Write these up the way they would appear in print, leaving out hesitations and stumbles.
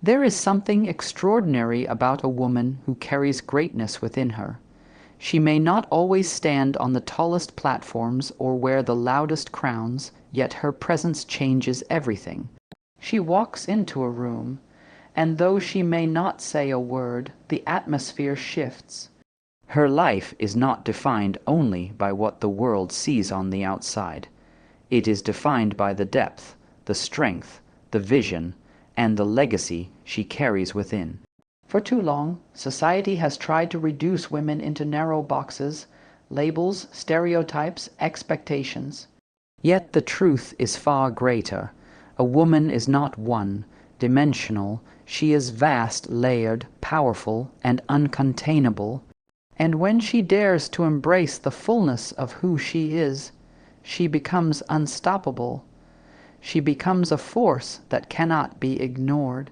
There is something extraordinary about a woman who carries greatness within her. She may not always stand on the tallest platforms or wear the loudest crowns, yet her presence changes everything. She walks into a room, and though she may not say a word, the atmosphere shifts. Her life is not defined only by what the world sees on the outside. It is defined by the depth, the strength, the vision, and the legacy she carries within. For too long, society has tried to reduce women into narrow boxes, labels, stereotypes, expectations. Yet the truth is far greater. A woman is not one-dimensional. She is vast, layered, powerful, and uncontainable. And when she dares to embrace the fullness of who she is, she becomes unstoppable. She becomes a force that cannot be ignored.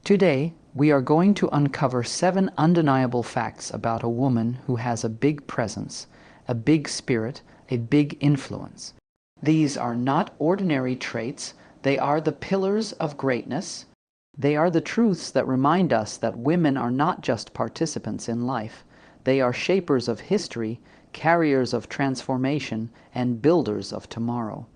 Today, we are going to uncover 7 undeniable facts about a woman who has a big presence, a big spirit, a big influence. These are not ordinary traits. They are the pillars of greatness. They are the truths that remind us that women are not just participants in life. They are shapers of history, carriers of transformation, and builders of tomorrow.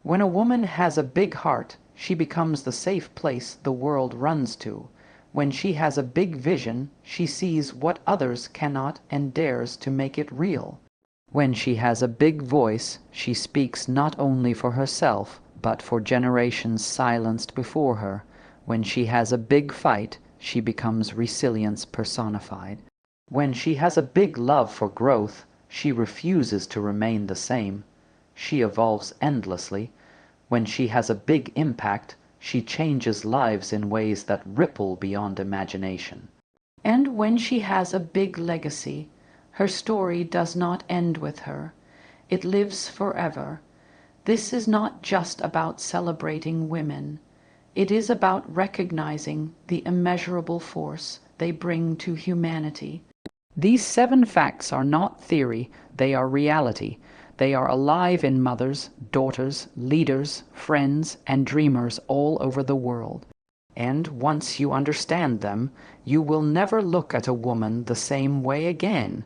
When a woman has a big heart, she becomes the safe place the world runs to. When she has a big vision, she sees what others cannot and dares to make it real. When she has a big voice, she speaks not only for herself, but for generations silenced before her. When she has a big fight, she becomes resilience personified. When she has a big love for growth, she refuses to remain the same. She evolves endlessly. When she has a big impact, she changes lives in ways that ripple beyond imagination. And when she has a big legacy, her story does not end with her. It lives forever. This is not just about celebrating women. It is about recognizing the immeasurable force they bring to humanity. These 7 facts are not theory, they are reality. They are alive in mothers, daughters, leaders, friends, and dreamers all over the world. And once you understand them, you will never look at a woman the same way again.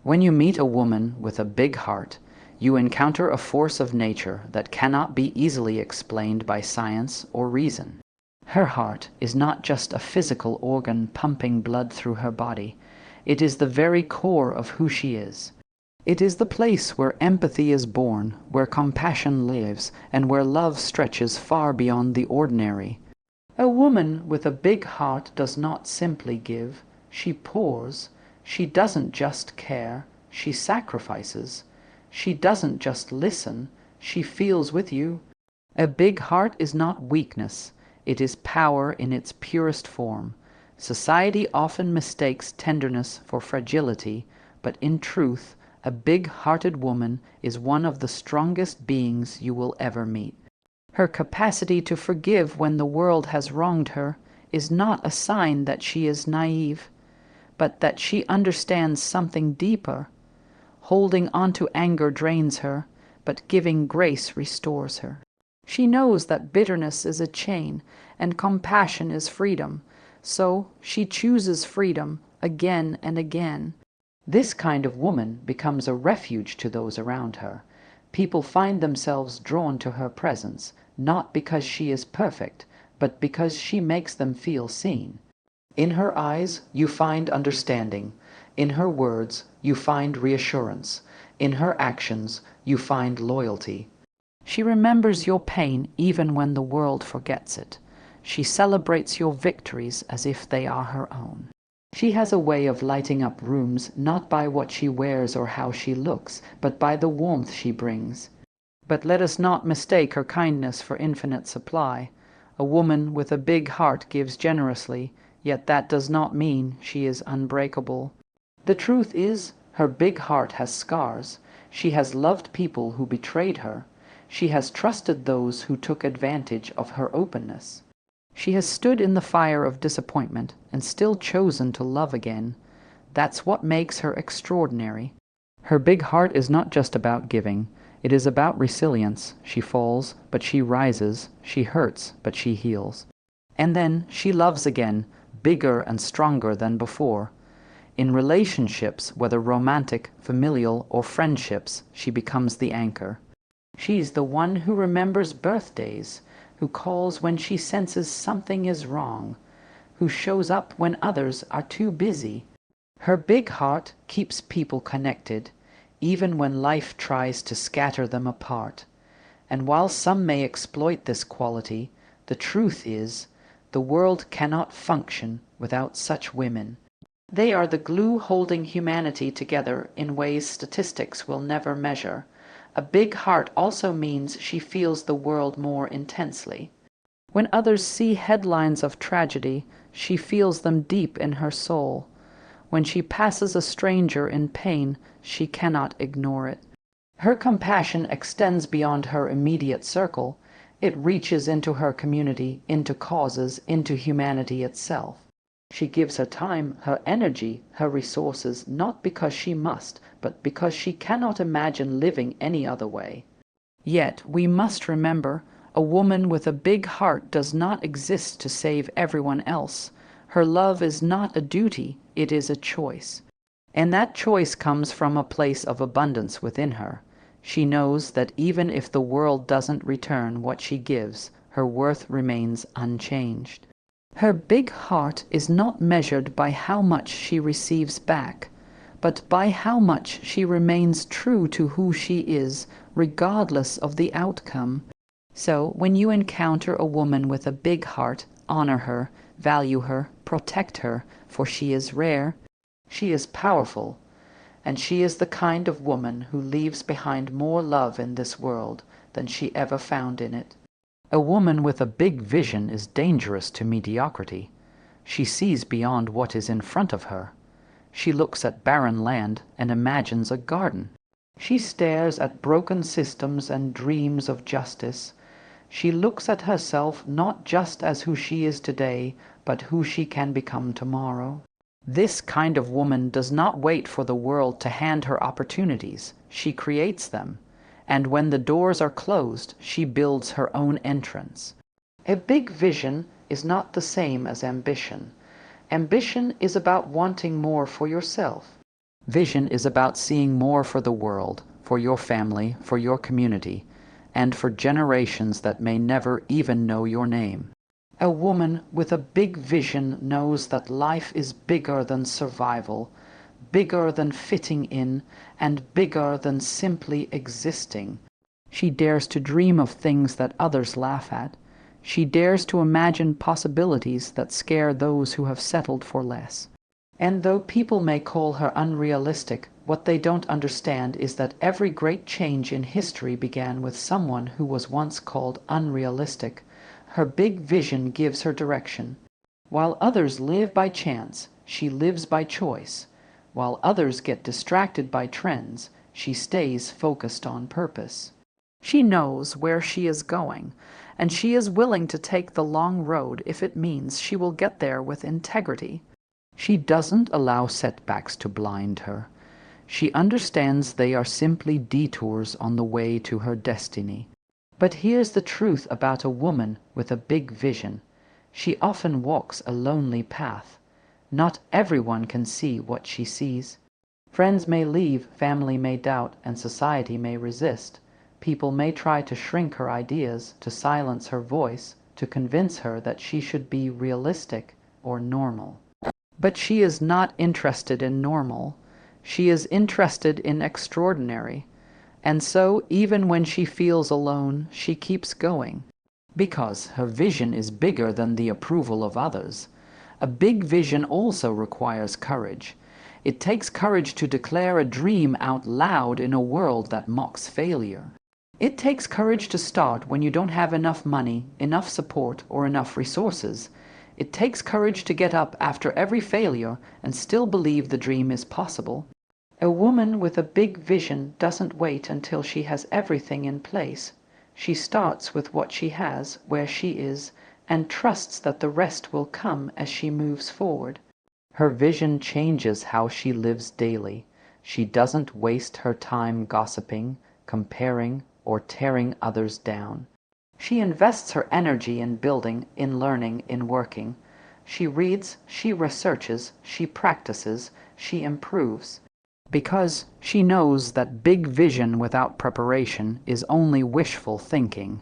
When you meet a woman with a big heart, you encounter a force of nature that cannot be easily explained by science or reason. Her heart is not just a physical organ pumping blood through her body. It is the very core of who she is. It is the place where empathy is born, where compassion lives, and where love stretches far beyond the ordinary. A woman with a big heart does not simply give, she pours. She doesn't just care, she sacrifices. She doesn't just listen, she feels with you. A big heart is not weakness, it is power in its purest form. Society often mistakes tenderness for fragility, but in truth, a big-hearted woman is one of the strongest beings you will ever meet. Her capacity to forgive when the world has wronged her is not a sign that she is naive, but that she understands something deeper. Holding on to anger drains her, but giving grace restores her. She knows that bitterness is a chain, and compassion is freedom, so she chooses freedom again and again. This kind of woman becomes a refuge to those around her. People find themselves drawn to her presence, not because she is perfect, but because she makes them feel seen. In her eyes, you find understanding. In her words, you find reassurance. In her actions, you find loyalty. She remembers your pain even when the world forgets it. She celebrates your victories as if they are her own. She has a way of lighting up rooms not by what she wears or how she looks, but by the warmth she brings. But let us not mistake her kindness for infinite supply. A woman with a big heart gives generously, yet that does not mean she is unbreakable. The truth is, her big heart has scars. She has loved people who betrayed her. She has trusted those who took advantage of her openness. She has stood in the fire of disappointment and still chosen to love again. That's what makes her extraordinary. Her big heart is not just about giving. It is about resilience. She falls, but she rises. She hurts, but she heals. And then she loves again, bigger and stronger than before. In relationships, whether romantic, familial, or friendships, she becomes the anchor. She's the one who remembers birthdays, who calls when she senses something is wrong, who shows up when others are too busy. Her big heart keeps people connected, even when life tries to scatter them apart. And while some may exploit this quality, the truth is, the world cannot function without such women. They are the glue holding humanity together in ways statistics will never measure. A big heart also means she feels the world more intensely. When others see headlines of tragedy, she feels them deep in her soul. When she passes a stranger in pain, she cannot ignore it. Her compassion extends beyond her immediate circle. It reaches into her community, into causes, into humanity itself. She gives her time, her energy, her resources, not because she must, but because she cannot imagine living any other way. Yet we must remember, a woman with a big heart does not exist to save everyone else. Her love is not a duty, it is a choice. And that choice comes from a place of abundance within her. She knows that even if the world doesn't return what she gives, her worth remains unchanged. Her big heart is not measured by how much she receives back, but by how much she remains true to who she is, regardless of the outcome. So, when you encounter a woman with a big heart, honor her, value her, protect her, for she is rare, she is powerful, and she is the kind of woman who leaves behind more love in this world than she ever found in it. A woman with a big vision is dangerous to mediocrity. She sees beyond what is in front of her. She looks at barren land and imagines a garden. She stares at broken systems and dreams of justice. She looks at herself not just as who she is today, but who she can become tomorrow. This kind of woman does not wait for the world to hand her opportunities. She creates them. And when the doors are closed, she builds her own entrance. A big vision is not the same as ambition. Ambition is about wanting more for yourself. Vision is about seeing more for the world, for your family, for your community, and for generations that may never even know your name. A woman with a big vision knows that life is bigger than survival, bigger than fitting in, and bigger than simply existing. She dares to dream of things that others laugh at. She dares to imagine possibilities that scare those who have settled for less. And though people may call her unrealistic, what they don't understand is that every great change in history began with someone who was once called unrealistic. Her big vision gives her direction. While others live by chance, she lives by choice. While others get distracted by trends, she stays focused on purpose. She knows where she is going, and she is willing to take the long road if it means she will get there with integrity. She doesn't allow setbacks to blind her. She understands they are simply detours on the way to her destiny. But here's the truth about a woman with a big vision. She often walks a lonely path. Not everyone can see what she sees. Friends may leave, family may doubt, and society may resist. People may try to shrink her ideas, to silence her voice, to convince her that she should be realistic or normal. But she is not interested in normal. She is interested in extraordinary. And so, even when she feels alone, she keeps going. Because her vision is bigger than the approval of others. A big vision also requires courage. It takes courage to declare a dream out loud in a world that mocks failure. It takes courage to start when you don't have enough money, enough support, or enough resources. It takes courage to get up after every failure and still believe the dream is possible. A woman with a big vision doesn't wait until she has everything in place. She starts with what she has, where she is, and trusts that the rest will come as she moves forward. Her vision changes how she lives daily. She doesn't waste her time gossiping, comparing, or tearing others down. She invests her energy in building, in learning, in working. She reads, she researches, she practices, she improves. Because she knows that big vision without preparation is only wishful thinking.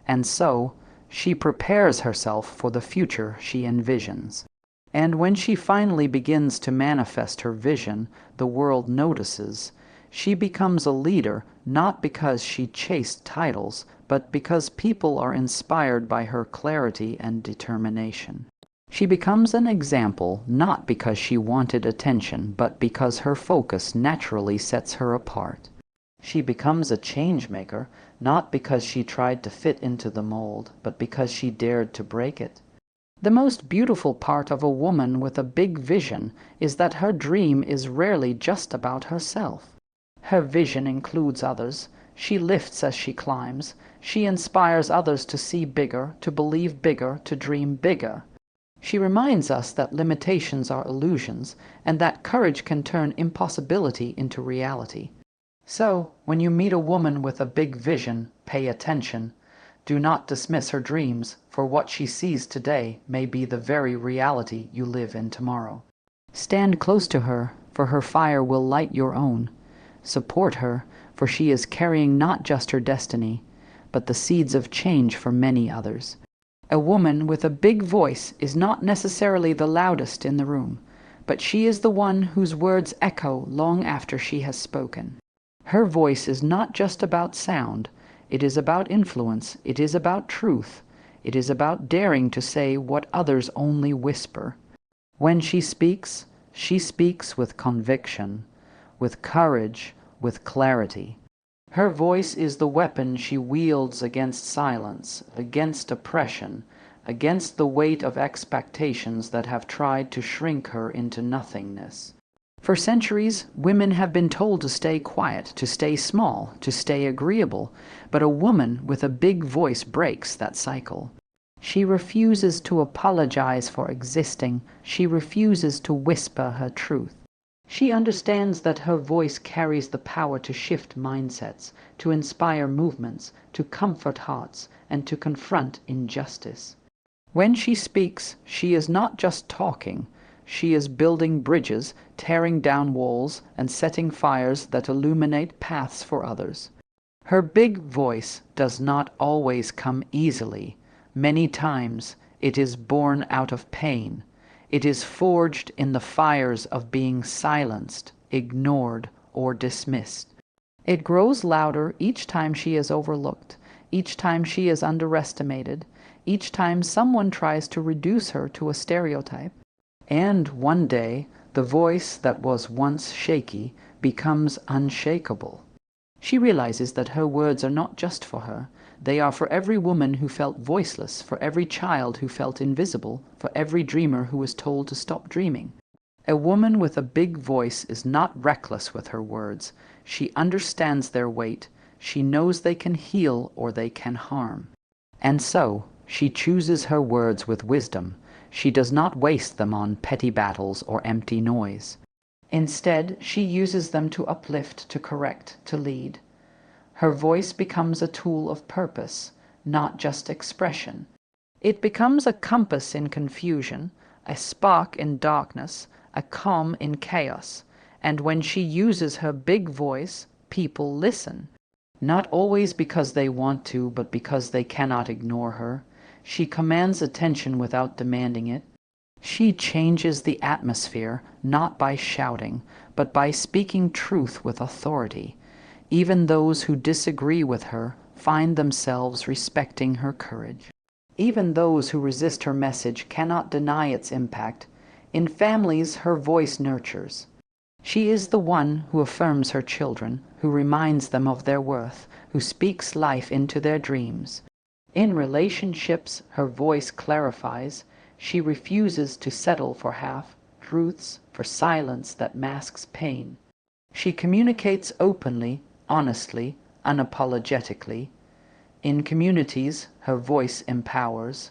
And so, she prepares herself for the future she envisions. And when she finally begins to manifest her vision, the world notices. She becomes a leader not because she chased titles, but because people are inspired by her clarity and determination. She becomes an example not because she wanted attention, but because her focus naturally sets her apart. She becomes a change maker not because she tried to fit into the mold, but because she dared to break it. The most beautiful part of a woman with a big vision is that her dream is rarely just about herself. Her vision includes others. She lifts as she climbs. She inspires others to see bigger, to believe bigger, to dream bigger. She reminds us that limitations are illusions, and that courage can turn impossibility into reality. So, when you meet a woman with a big vision, pay attention. Do not dismiss her dreams, for what she sees today may be the very reality you live in tomorrow. Stand close to her, for her fire will light your own. Support her, for she is carrying not just her destiny, but the seeds of change for many others. A woman with a big voice is not necessarily the loudest in the room, but she is the one whose words echo long after she has spoken. Her voice is not just about sound. It is about influence. It is about truth. It is about daring to say what others only whisper. When she speaks with conviction, with courage, with clarity. Her voice is the weapon she wields against silence, against oppression, against the weight of expectations that have tried to shrink her into nothingness. For centuries, women have been told to stay quiet, to stay small, to stay agreeable, but a woman with a big voice breaks that cycle. She refuses to apologize for existing. She refuses to whisper her truth. She understands that her voice carries the power to shift mindsets, to inspire movements, to comfort hearts, and to confront injustice. When she speaks, she is not just talking. She is building bridges, tearing down walls, and setting fires that illuminate paths for others. Her big voice does not always come easily. Many times it is born out of pain. It is forged in the fires of being silenced, ignored, or dismissed. It grows louder each time she is overlooked, each time she is underestimated, each time someone tries to reduce her to a stereotype. And one day, the voice that was once shaky becomes unshakable. She realizes that her words are not just for her. They are for every woman who felt voiceless, for every child who felt invisible, for every dreamer who was told to stop dreaming. A woman with a big voice is not reckless with her words. She understands their weight. She knows they can heal or they can harm. And so, she chooses her words with wisdom. She does not waste them on petty battles or empty noise. Instead, she uses them to uplift, to correct, to lead. Her voice becomes a tool of purpose, not just expression. It becomes a compass in confusion, a spark in darkness, a calm in chaos. And when she uses her big voice, people listen. Not always because they want to, but because they cannot ignore her. She commands attention without demanding it. She changes the atmosphere, not by shouting, but by speaking truth with authority. Even those who disagree with her find themselves respecting her courage. Even those who resist her message cannot deny its impact. In families, her voice nurtures. She is the one who affirms her children, who reminds them of their worth, who speaks life into their dreams. In relationships, her voice clarifies. She refuses to settle for half-truths, for silence that masks pain. She communicates openly, honestly, unapologetically. In communities, her voice empowers.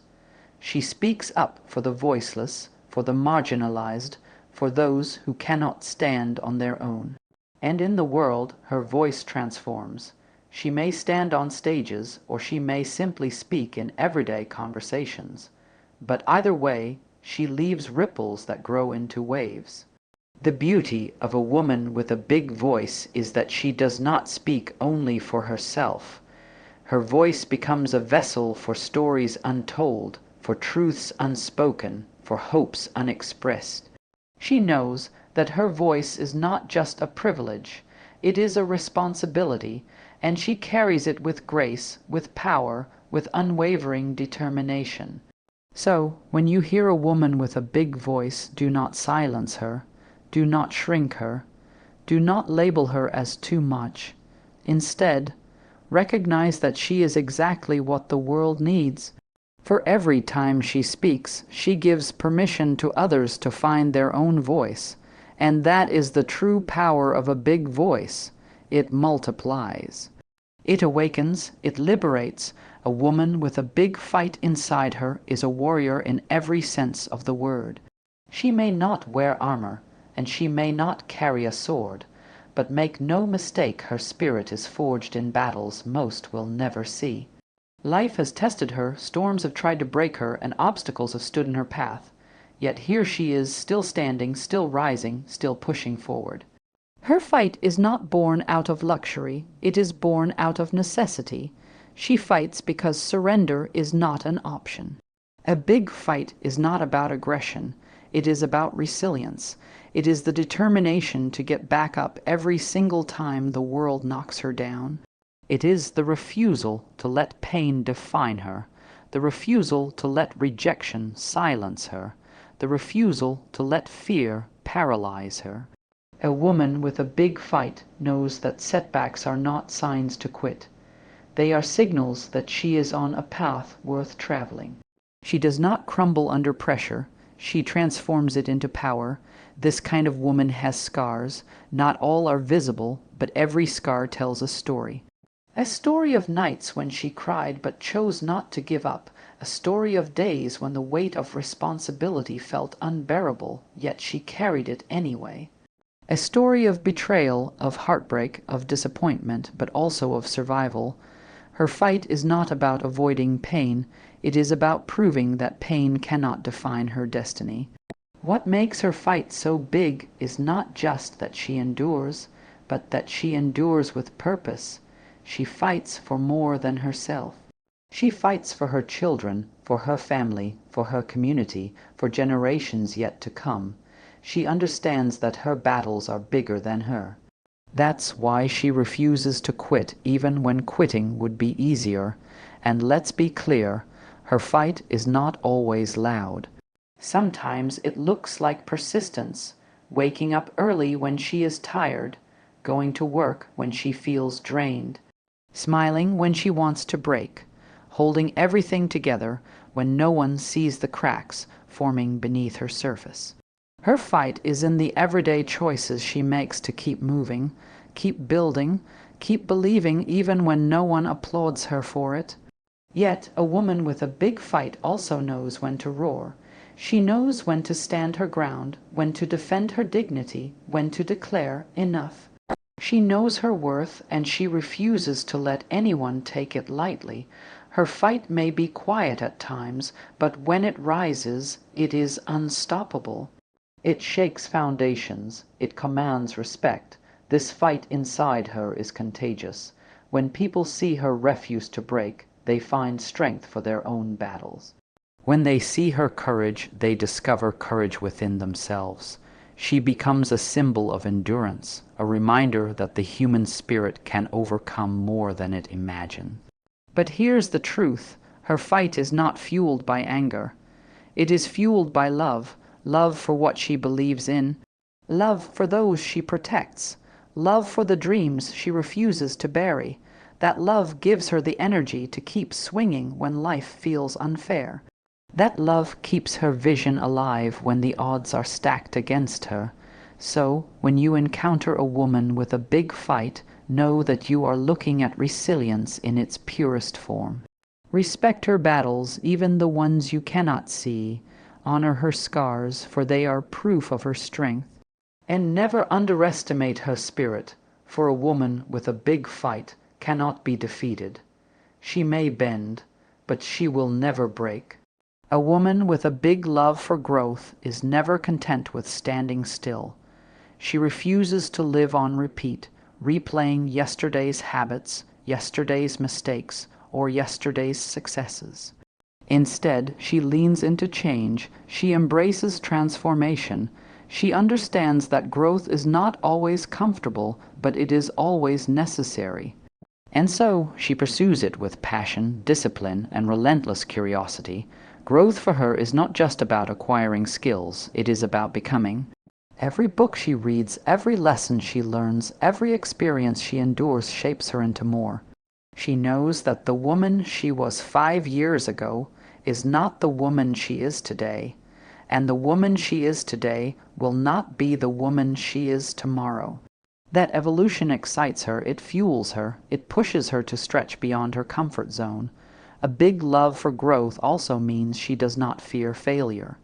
She speaks up for the voiceless, for the marginalized, for those who cannot stand on their own. And in the world, her voice transforms. She may stand on stages, or she may simply speak in everyday conversations. But either way, she leaves ripples that grow into waves. The beauty of a woman with a big voice is that she does not speak only for herself. Her voice becomes a vessel for stories untold, for truths unspoken, for hopes unexpressed. She knows that her voice is not just a privilege, it is a responsibility, and she carries it with grace, with power, with unwavering determination. So, when you hear a woman with a big voice, do not silence her, do not shrink her, do not label her as too much. Instead, recognize that she is exactly what the world needs. For every time she speaks, she gives permission to others to find their own voice. And that is the true power of a big voice. It multiplies. It awakens, it liberates. A woman with a big fight inside her is a warrior in every sense of the word. She may not wear armor, and she may not carry a sword, but make no mistake, her spirit is forged in battles most will never see. Life has tested her, storms have tried to break her, and obstacles have stood in her path. Yet here she is, still standing, still rising, still pushing forward. Her fight is not born out of luxury, it is born out of necessity. She fights because surrender is not an option. A big fight is not about aggression, it is about resilience. It is the determination to get back up every single time the world knocks her down. It is the refusal to let pain define her, the refusal to let rejection silence her, the refusal to let fear paralyze her. A woman with a big fight knows that setbacks are not signs to quit. They are signals that she is on a path worth traveling. She does not crumble under pressure. She transforms it into power. This kind of woman has scars. Not all are visible, but every scar tells a story. A story of nights when she cried but chose not to give up. A story of days when the weight of responsibility felt unbearable, yet she carried it anyway. A story of betrayal, of heartbreak, of disappointment, but also of survival. Her fight is not about avoiding pain, it is about proving that pain cannot define her destiny. What makes her fight so big is not just that she endures, but that she endures with purpose. She fights for more than herself. She fights for her children, for her family, for her community, for generations yet to come. She understands that her battles are bigger than her. That's why she refuses to quit even when quitting would be easier. And let's be clear, her fight is not always loud. Sometimes it looks like persistence, waking up early when she is tired, going to work when she feels drained, smiling when she wants to break, holding everything together when no one sees the cracks forming beneath her surface. Her fight is in the everyday choices she makes to keep moving, keep building, keep believing even when no one applauds her for it. Yet a woman with a big fight also knows when to roar. She knows when to stand her ground, when to defend her dignity, when to declare enough. She knows her worth, and she refuses to let anyone take it lightly. Her fight may be quiet at times, but when it rises, it is unstoppable. It shakes foundations. It commands respect. This fight inside her is contagious. When people see her refuse to break, they find strength for their own battles. When they see her courage, they discover courage within themselves. She becomes a symbol of endurance, a reminder that the human spirit can overcome more than it imagines. But here's the truth. Her fight is not fueled by anger. It is fueled by love. Love for what she believes in, love for those she protects, love for the dreams she refuses to bury. That love gives her the energy to keep swinging when life feels unfair. That love keeps her vision alive when the odds are stacked against her. So, when you encounter a woman with a big fight, know that you are looking at resilience in its purest form. Respect her battles, even the ones you cannot see. Honor her scars, for they are proof of her strength. And never underestimate her spirit, for a woman with a big fight cannot be defeated. She may bend, but she will never break. A woman with a big love for growth is never content with standing still. She refuses to live on repeat, replaying yesterday's habits, yesterday's mistakes, or yesterday's successes. Instead, she leans into change, she embraces transformation, she understands that growth is not always comfortable, but it is always necessary. And so, she pursues it with passion, discipline, and relentless curiosity. Growth for her is not just about acquiring skills, it is about becoming. Every book she reads, every lesson she learns, every experience she endures shapes her into more. She knows that the woman she was 5 years ago is not the woman she is today, and the woman she is today will not be the woman she is tomorrow. That evolution excites her, it fuels her, it pushes her to stretch beyond her comfort zone. A big love for growth also means she does not fear failure.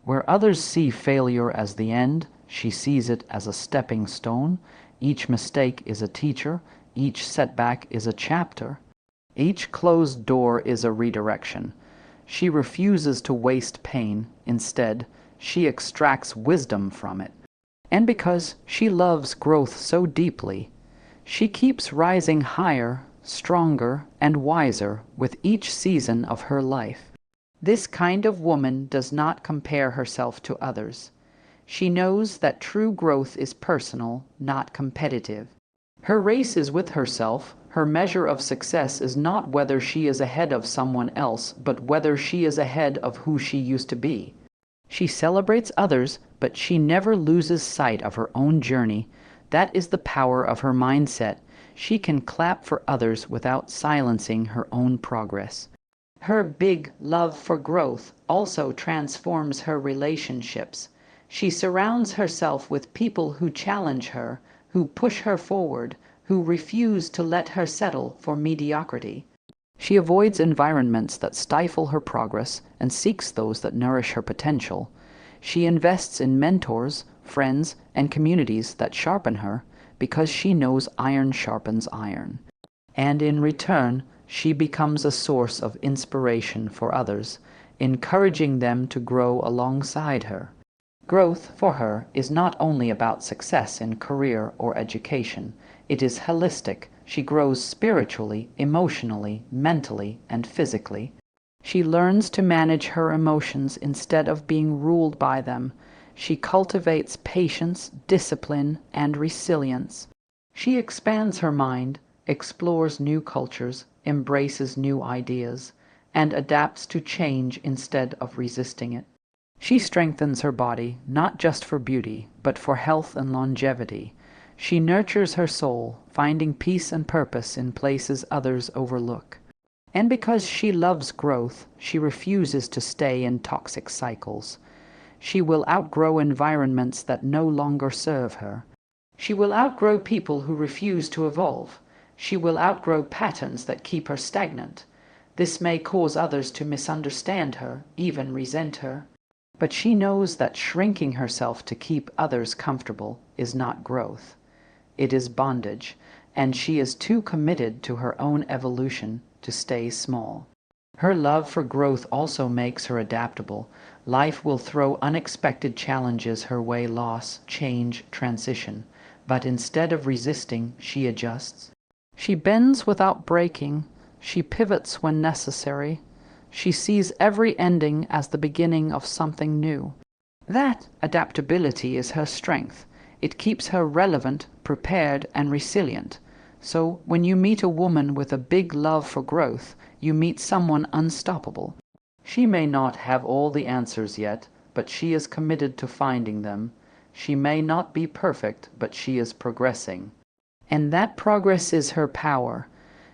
Where others see failure as the end, she sees it as a stepping stone. Each mistake is a teacher, each setback is a chapter. Each closed door is a redirection. She refuses to waste pain. Instead, she extracts wisdom from it. And because she loves growth so deeply, she keeps rising higher, stronger, and wiser with each season of her life. This kind of woman does not compare herself to others. She knows that true growth is personal, not competitive. Her race is with herself. Her measure of success is not whether she is ahead of someone else, but whether she is ahead of who she used to be. She celebrates others, but she never loses sight of her own journey. That is the power of her mindset. She can clap for others without silencing her own progress. Her big love for growth also transforms her relationships. She surrounds herself with people who challenge her, who push her forward, who refuse to let her settle for mediocrity. She avoids environments that stifle her progress and seeks those that nourish her potential. She invests in mentors, friends, and communities that sharpen her because she knows iron sharpens iron. And in return, she becomes a source of inspiration for others, encouraging them to grow alongside her. Growth, for her, is not only about success in career or education. It is holistic. She grows spiritually, emotionally, mentally, and physically. She learns to manage her emotions instead of being ruled by them. She cultivates patience, discipline, and resilience. She expands her mind, explores new cultures, embraces new ideas, and adapts to change instead of resisting it. She strengthens her body, not just for beauty, but for health and longevity. She nurtures her soul, finding peace and purpose in places others overlook. And because she loves growth, she refuses to stay in toxic cycles. She will outgrow environments that no longer serve her. She will outgrow people who refuse to evolve. She will outgrow patterns that keep her stagnant. This may cause others to misunderstand her, even resent her. But she knows that shrinking herself to keep others comfortable is not growth. It is bondage, and she is too committed to her own evolution to stay small. Her love for growth also makes her adaptable. Life will throw unexpected challenges her way: loss, change, transition. But instead of resisting, she adjusts. She bends without breaking. She pivots when necessary. She sees every ending as the beginning of something new. That adaptability is her strength. It keeps her relevant, prepared, and resilient. So when you meet a woman with a big love for growth, you meet someone unstoppable. She may not have all the answers yet, but she is committed to finding them. She may not be perfect, but she is progressing. And that progress is her power.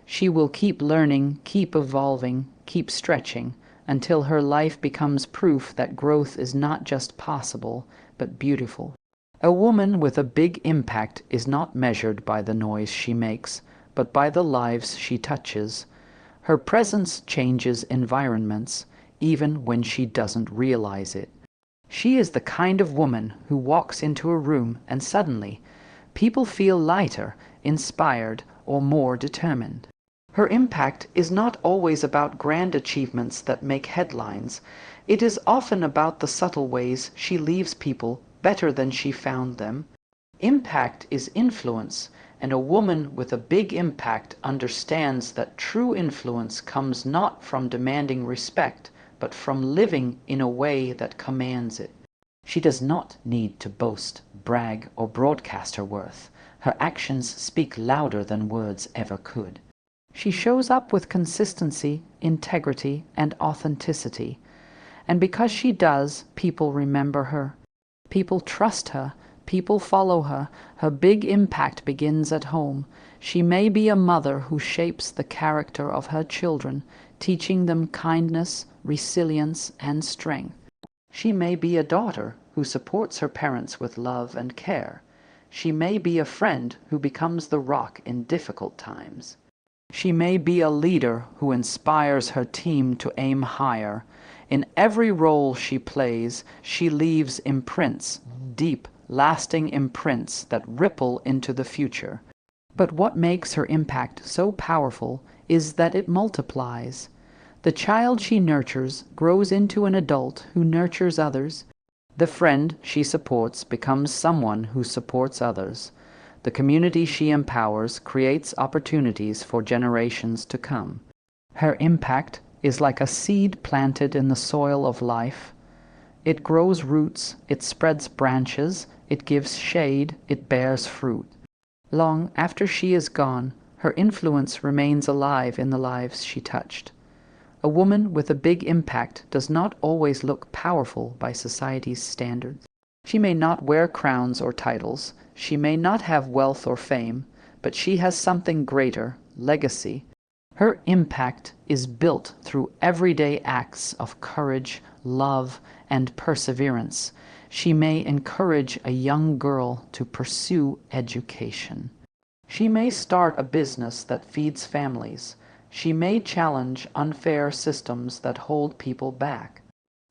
She will keep learning, keep evolving, keep stretching, until her life becomes proof that growth is not just possible, but beautiful. A woman with a big impact is not measured by the noise she makes, but by the lives she touches. Her presence changes environments, even when she doesn't realize it. She is the kind of woman who walks into a room and suddenly people feel lighter, inspired, or more determined. Her impact is not always about grand achievements that make headlines. It is often about the subtle ways she leaves people better than she found them. Impact is influence, and a woman with a big impact understands that true influence comes not from demanding respect, but from living in a way that commands it. She does not need to boast, brag, or broadcast her worth. Her actions speak louder than words ever could. She shows up with consistency, integrity, and authenticity. And because she does, people remember her. People trust her. People follow her. Her big impact begins at home. She may be a mother who shapes the character of her children, teaching them kindness, resilience, and strength. She may be a daughter who supports her parents with love and care. She may be a friend who becomes the rock in difficult times. She may be a leader who inspires her team to aim higher. In every role she plays, she leaves imprints, deep, lasting imprints that ripple into the future. But what makes her impact so powerful is that it multiplies. The child she nurtures grows into an adult who nurtures others. The friend she supports becomes someone who supports others. The community she empowers creates opportunities for generations to come. Her impact is like a seed planted in the soil of life. It grows roots, it spreads branches, it gives shade, it bears fruit. Long after she is gone, her influence remains alive in the lives she touched. A woman with a big impact does not always look powerful by society's standards. She may not wear crowns or titles, she may not have wealth or fame, but she has something greater, legacy. Her impact is built through everyday acts of courage, love, and perseverance. She may encourage a young girl to pursue education. She may start a business that feeds families. She may challenge unfair systems that hold people back.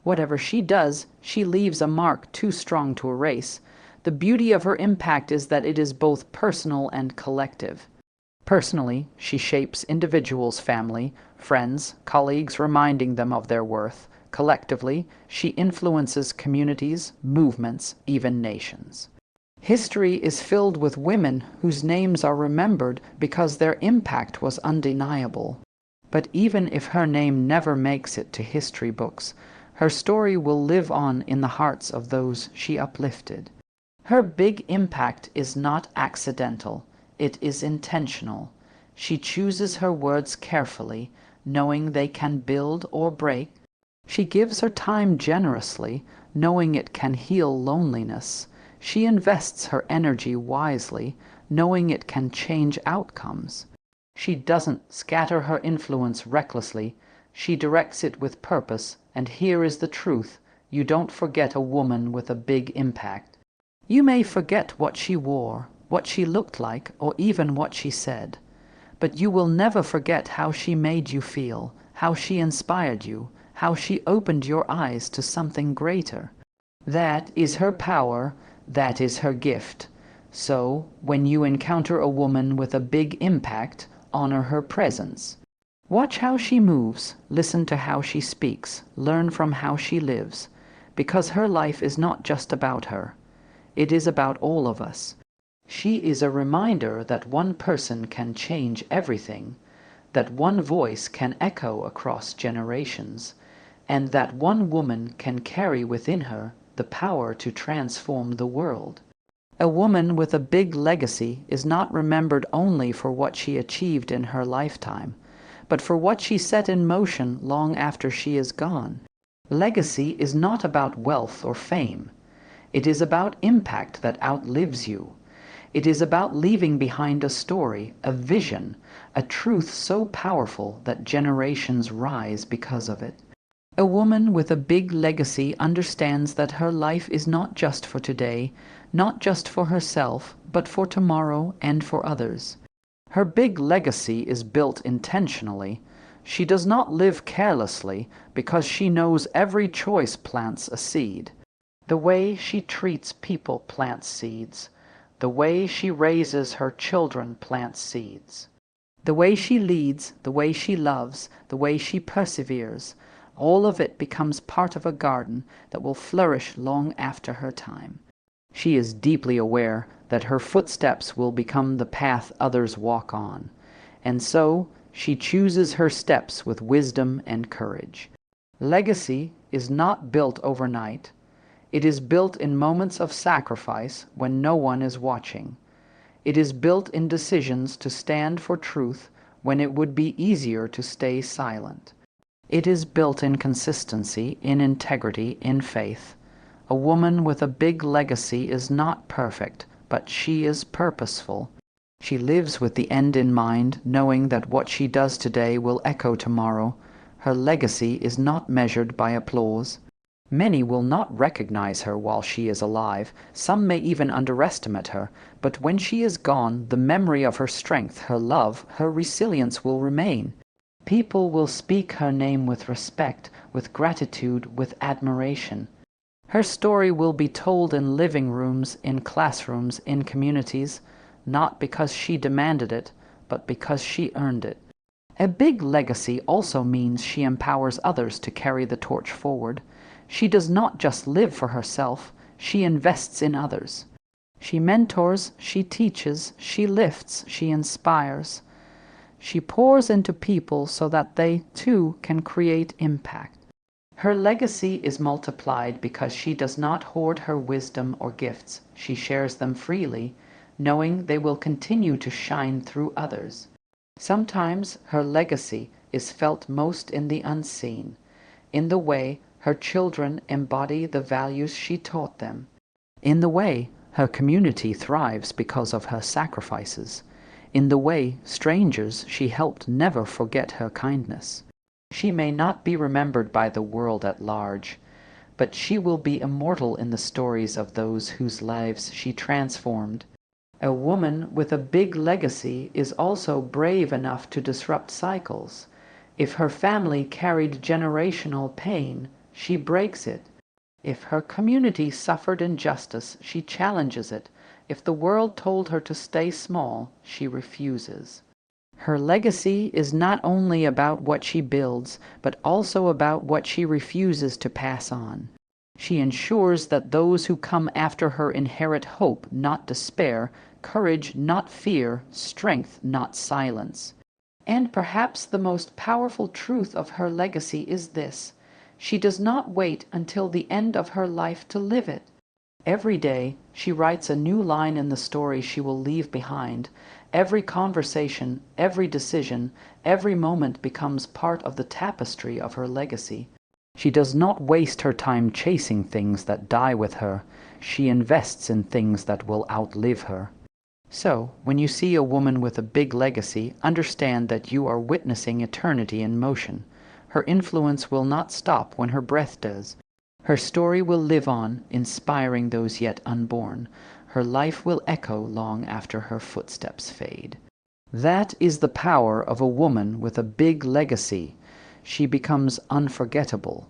Whatever she does, she leaves a mark too strong to erase. The beauty of her impact is that it is both personal and collective. Personally, she shapes individuals' family, friends, colleagues, reminding them of their worth. Collectively, she influences communities, movements, even nations. History is filled with women whose names are remembered because their impact was undeniable. But even if her name never makes it to history books, her story will live on in the hearts of those she uplifted. Her big impact is not accidental, it is intentional. She chooses her words carefully, knowing they can build or break. She gives her time generously, knowing it can heal loneliness. She invests her energy wisely, knowing it can change outcomes. She doesn't scatter her influence recklessly, she directs it with purpose, and here is the truth: you don't forget a woman with a big impact. You may forget what she wore, what she looked like, or even what she said. But you will never forget how she made you feel, how she inspired you, how she opened your eyes to something greater. That is her power, that is her gift. So, when you encounter a woman with a big impact, honor her presence. Watch how she moves, listen to how she speaks, learn from how she lives, because her life is not just about her. It is about all of us. She is a reminder that one person can change everything, that one voice can echo across generations, and that one woman can carry within her the power to transform the world. A woman with a big legacy is not remembered only for what she achieved in her lifetime, but for what she set in motion long after she is gone. Legacy is not about wealth or fame. It is about impact that outlives you. It is about leaving behind a story, a vision, a truth so powerful that generations rise because of it. A woman with a big legacy understands that her life is not just for today, not just for herself, but for tomorrow and for others. Her big legacy is built intentionally. She does not live carelessly because she knows every choice plants a seed. The way she treats people plants seeds. The way she raises her children plants seeds. The way she leads, the way she loves, the way she perseveres, all of it becomes part of a garden that will flourish long after her time. She is deeply aware that her footsteps will become the path others walk on, and so she chooses her steps with wisdom and courage. Legacy is not built overnight. It is built in moments of sacrifice when no one is watching. It is built in decisions to stand for truth when it would be easier to stay silent. It is built in consistency, in integrity, in faith. A woman with a big legacy is not perfect, but she is purposeful. She lives with the end in mind, knowing that what she does today will echo tomorrow. Her legacy is not measured by applause. Many will not recognize her while she is alive. Some may even underestimate her. But when she is gone, the memory of her strength, her love, her resilience will remain. People will speak her name with respect, with gratitude, with admiration. Her story will be told in living rooms, in classrooms, in communities, not because she demanded it, but because she earned it. A big legacy also means she empowers others to carry the torch forward. She does not just live for herself, she invests in others. She mentors, she teaches, she lifts, she inspires. She pours into people so that they, too, can create impact. Her legacy is multiplied because she does not hoard her wisdom or gifts. She shares them freely, knowing they will continue to shine through others. Sometimes her legacy is felt most in the unseen, in the way her children embody the values she taught them, in the way her community thrives because of her sacrifices, in the way strangers she helped never forget her kindness. She may not be remembered by the world at large, but she will be immortal in the stories of those whose lives she transformed. A woman with a big legacy is also brave enough to disrupt cycles. If her family carried generational pain, she breaks it. If her community suffered injustice, she challenges it. If the world told her to stay small, she refuses. Her legacy is not only about what she builds, but also about what she refuses to pass on. She ensures that those who come after her inherit hope, not despair, courage, not fear, strength, not silence. And perhaps the most powerful truth of her legacy is this: she does not wait until the end of her life to live it. Every day, she writes a new line in the story she will leave behind. Every conversation, every decision, every moment becomes part of the tapestry of her legacy. She does not waste her time chasing things that die with her. She invests in things that will outlive her. So, when you see a woman with a big legacy, understand that you are witnessing eternity in motion. Her influence will not stop when her breath does. Her story will live on, inspiring those yet unborn. Her life will echo long after her footsteps fade. That is the power of a woman with a big legacy. She becomes unforgettable.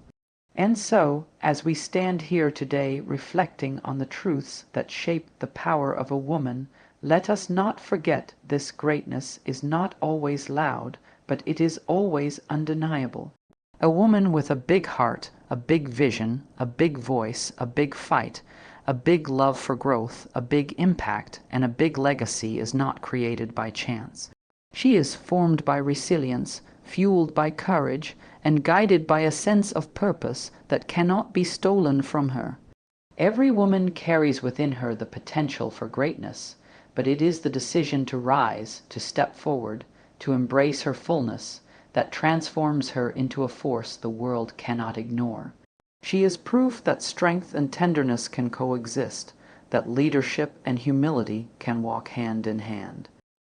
And so, as we stand here today reflecting on the truths that shape the power of a woman, let us not forget this greatness is not always loud, but it is always undeniable. A woman with a big heart, a big vision, a big voice, a big fight, a big love for growth, a big impact, and a big legacy is not created by chance. She is formed by resilience, fueled by courage, and guided by a sense of purpose that cannot be stolen from her. Every woman carries within her the potential for greatness, but it is the decision to rise, to step forward, to embrace her fullness, that transforms her into a force the world cannot ignore. She is proof that strength and tenderness can coexist, that leadership and humility can walk hand in hand.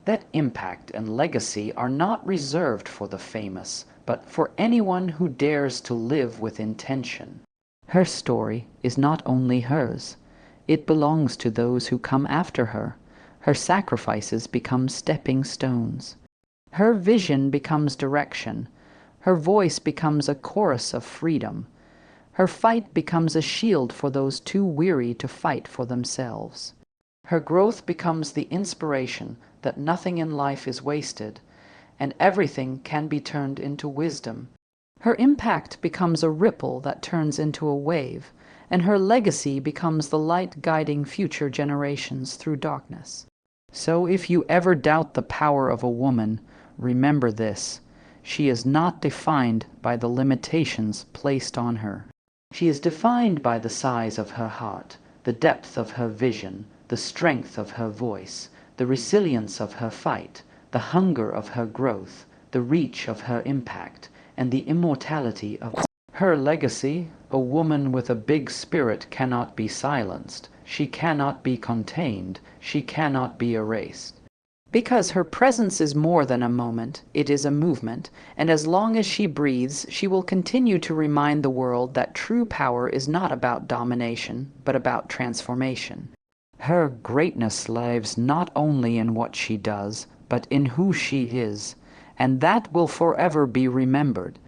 That impact and legacy are not reserved for the famous, but for anyone who dares to live with intention. Her story is not only hers. It belongs to those who come after her. Her sacrifices become stepping stones. Her vision becomes direction. Her voice becomes a chorus of freedom. Her fight becomes a shield for those too weary to fight for themselves. Her growth becomes the inspiration that nothing in life is wasted, and everything can be turned into wisdom. Her impact becomes a ripple that turns into a wave, and her legacy becomes the light guiding future generations through darkness. So if you ever doubt the power of a woman, remember this: she is not defined by the limitations placed on her. She is defined by the size of her heart, the depth of her vision, the strength of her voice, the resilience of her fight, the hunger of her growth, the reach of her impact, and the immortality of her legacy. A woman with a big spirit cannot be silenced. She cannot be contained. She cannot be erased. Because her presence is more than a moment, it is a movement, and as long as she breathes, she will continue to remind the world that true power is not about domination, but about transformation. Her greatness lies not only in what she does, but in who she is, and that will forever be remembered.